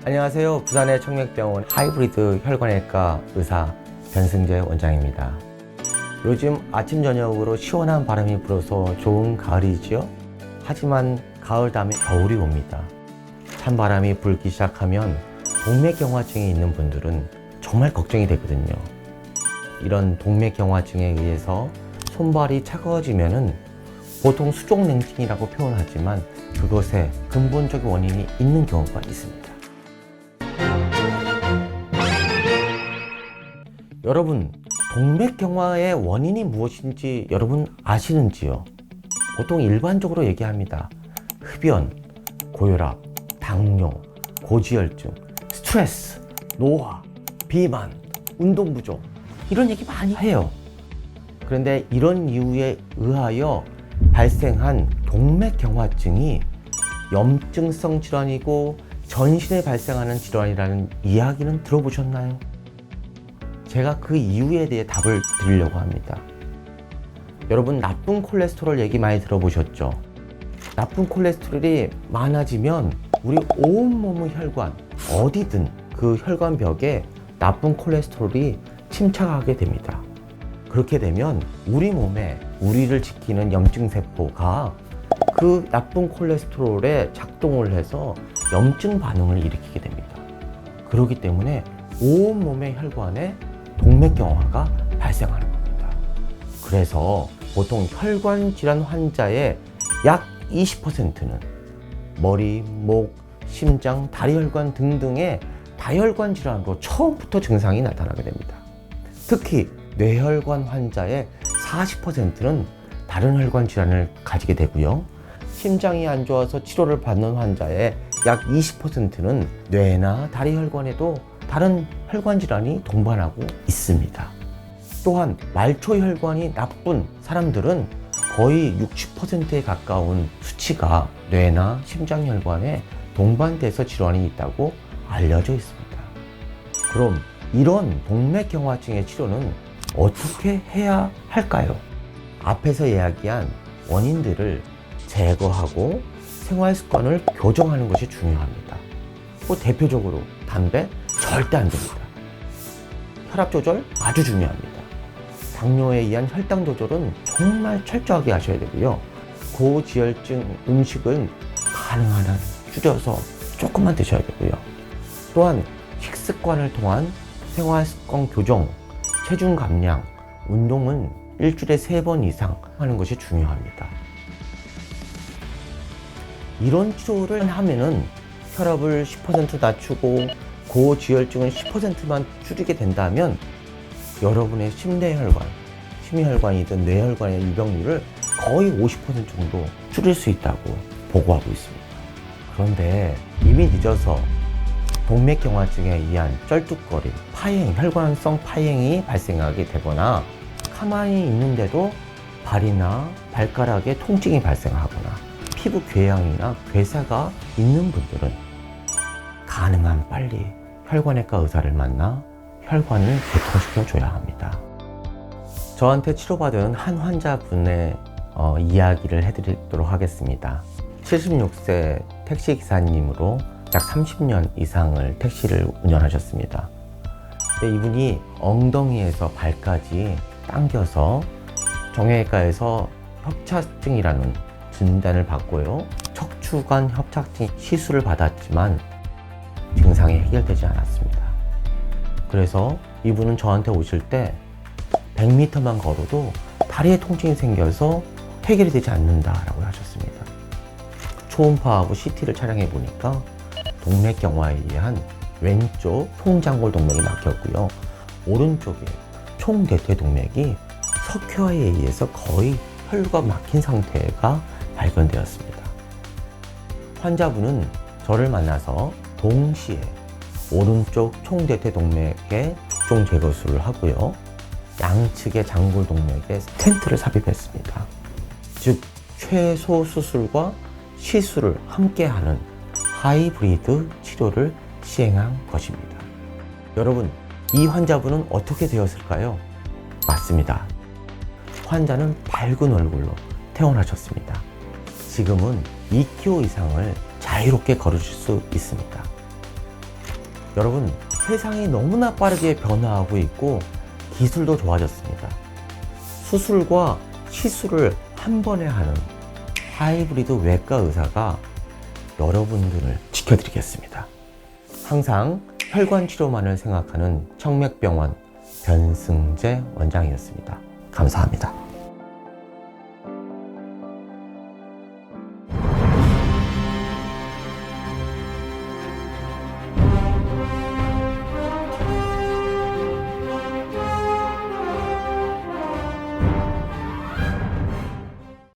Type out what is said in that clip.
안녕하세요. 부산의 청맥병원 하이브리드 혈관외과 의사 변승재 원장입니다. 요즘 아침 저녁으로 시원한 바람이 불어서 좋은 가을이지요? 하지만 가을 다음에 겨울이 옵니다. 찬바람이 불기 시작하면 동맥경화증이 있는 분들은 정말 걱정이 되거든요. 이런 동맥경화증에 의해서 손발이 차가워지면은 보통 수족냉증이라고 표현하지만 그것에 근본적인 원인이 있는 경우가 있습니다. 여러분, 동맥경화의 원인이 무엇인지 여러분 아시는지요? 보통 일반적으로 얘기합니다. 흡연, 고혈압, 당뇨, 고지혈증, 스트레스, 노화, 비만, 운동 부족 이런 얘기 많이 해요. 그런데 이런 이유에 의하여 발생한 동맥경화증이 염증성 질환이고 전신에 발생하는 질환이라는 이야기는 들어보셨나요? 제가 그 이유에 대해 답을 드리려고 합니다. 여러분, 나쁜 콜레스테롤 얘기 많이 들어보셨죠? 나쁜 콜레스테롤이 많아지면 우리 온몸의 혈관, 어디든 그 혈관벽에 나쁜 콜레스테롤이 침착하게 됩니다. 그렇게 되면 우리 몸에 우리를 지키는 염증세포가 그 나쁜 콜레스테롤에 작동을 해서 염증 반응을 일으키게 됩니다. 그렇기 때문에 온몸의 혈관에 동맥경화가 발생하는 겁니다. 그래서 보통 혈관 질환 환자의 약 20%는 머리, 목, 심장, 다리 혈관 등등의 다혈관 질환으로 처음부터 증상이 나타나게 됩니다. 특히 뇌혈관 환자의 40%는 다른 혈관 질환을 가지게 되고요. 심장이 안 좋아서 치료를 받는 환자의 약 20%는 뇌나 다리 혈관에도 다른 혈관 질환이 동반하고 있습니다. 또한 말초 혈관이 나쁜 사람들은 거의 60%에 가까운 수치가 뇌나 심장 혈관에 동반돼서 질환이 있다고 알려져 있습니다. 그럼 이런 동맥경화증의 치료는 어떻게 해야 할까요? 앞에서 이야기한 원인들을 제거하고 생활 습관을 교정하는 것이 중요합니다. 대표적으로 담배 절대 안 됩니다. 혈압 조절 아주 중요합니다. 당뇨에 의한 혈당 조절은 정말 철저하게 하셔야 되고요. 고지혈증 음식은 가능한 한 줄여서 조금만 드셔야 되고요. 또한 식습관을 통한 생활습관 교정, 체중 감량, 운동은 일주일에 3번 이상 하는 것이 중요합니다. 이런 치료를 하면은 혈압을 10% 낮추고 고지혈증은 10%만 줄이게 된다면 여러분의 심내혈관, 심혈관이든 뇌혈관의 유병률을 거의 50% 정도 줄일 수 있다고 보고하고 있습니다. 그런데 이미 늦어서 동맥경화증에 의한 쩔뚝거림, 파행, 혈관성 파행이 발생하게 되거나 가만히 있는데도 발이나 발가락에 통증이 발생하거나 피부 궤양이나 괴사가 있는 분들은 가능한 빨리 혈관외과 의사를 만나 혈관을 개통시켜 줘야 합니다. 저한테 치료받은 한 환자분의 이야기를 해드리도록 하겠습니다. 76세 택시기사님으로 약 30년 이상을 택시를 운전하셨습니다. 이분이 엉덩이에서 발까지 당겨서 정형외과에서 협착증이라는 진단을 받고요. 척추관 협착증 시술을 받았지만 증상이 해결되지 않았습니다. 그래서 이분은 저한테 오실 때 100m만 걸어도 다리에 통증이 생겨서 해결이 되지 않는다라고 하셨습니다. 초음파하고 CT를 촬영해 보니까 동맥경화에 의한 왼쪽 통장골 동맥이 막혔고요. 오른쪽에 총대퇴 동맥이 석회화에 의해서 거의 혈류가 막힌 상태가 발견되었습니다. 환자분은 저를 만나서 동시에 오른쪽 총대퇴 동맥에 축종 제거술을 하고요. 양측의 장골 동맥에 스텐트를 삽입했습니다. 즉, 최소 수술과 시술을 함께하는 하이브리드 치료를 시행한 것입니다. 여러분, 이 환자분은 어떻게 되었을까요? 맞습니다. 환자는 밝은 얼굴로 퇴원하셨습니다. 지금은 2km 이상을 자유롭게 걸으실 수 있습니다. 여러분, 세상이 너무나 빠르게 변화하고 있고 기술도 좋아졌습니다. 수술과 시술을 한 번에 하는 하이브리드 외과 의사가 여러분들을 지켜드리겠습니다. 항상 혈관 치료만을 생각하는 청맥병원 변승재 원장이었습니다. 감사합니다.